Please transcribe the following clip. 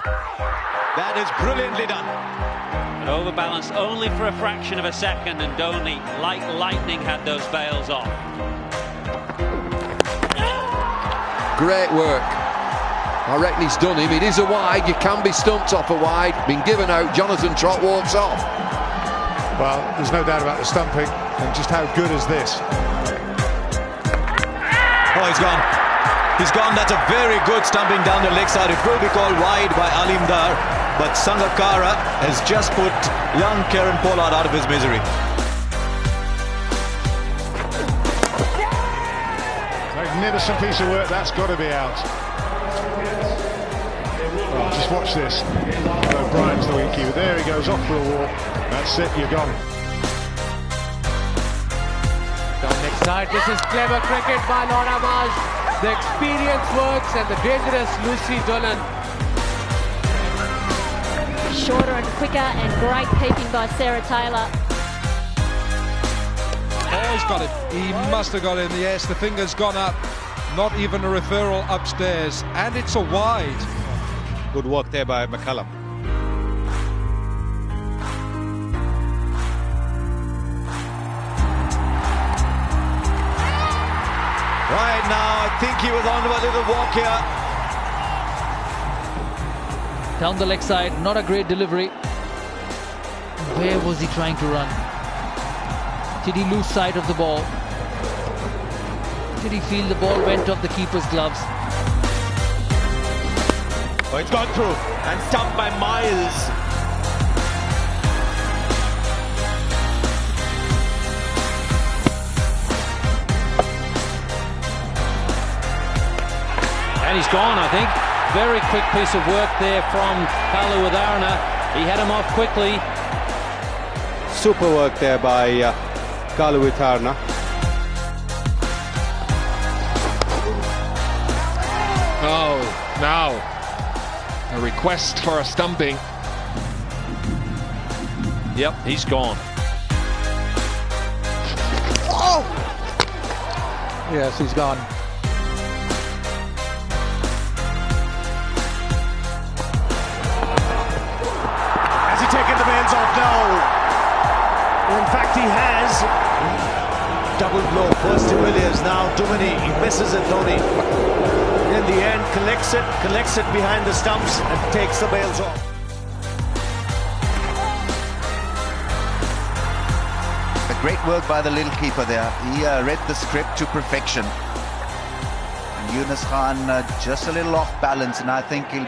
That is brilliantly done. But overbalanced only for a fraction of a second, and Dhoni, like lightning, had those bails off. Great work. I reckon he's done him. It is a wide. You can be stumped off a wide. Been given out. Jonathan Trott walks off. Well, there's no doubt about the stumping, and just how good is this? Oh, he's gone. He's gone. That's a very good stumping down the leg side. It will be called wide by Alim Dar, but Sangakkara has just put young Kieron Pollard out of his misery. Magnificent piece of work. That's got to be out. Oh, just watch this. O'Brien's the wicket keeper. There he goes off for a walk. That's it. You're gone. Down next side. This is clever cricket by Laura Marsh. The experience works, and the dangerous Lucy Dolan. Shorter and quicker, and great keeping by Sarah Taylor. Oh, he's got it. He must have got it in the air. The finger's gone up. Not even a referral upstairs. And it's a wide. Good work there by McCullum. Right now, I think he was on to a little walk here. Down the leg side, not a great delivery. Where was he trying to run? Did he lose sight of the ball? Did he feel the ball went off the keeper's gloves? Oh, it's gone through and stumped by Miles. And he's gone, I think. Very quick piece of work there from Kalu Widharna. He had him off quickly. Super work there by Kalu Widharna. Oh, now a request for a stumping. Yep, he's gone. Oh! Yes, he's gone. Has he taken the man's off? No. In fact, he has. Double blow, first to Williams, now Duminy, he misses it, Dhoni. In the end, collects it behind the stumps and takes the bails off. A great work by the little keeper there. He read the script to perfection. Yunus Khan just a little off balance, and I think he'll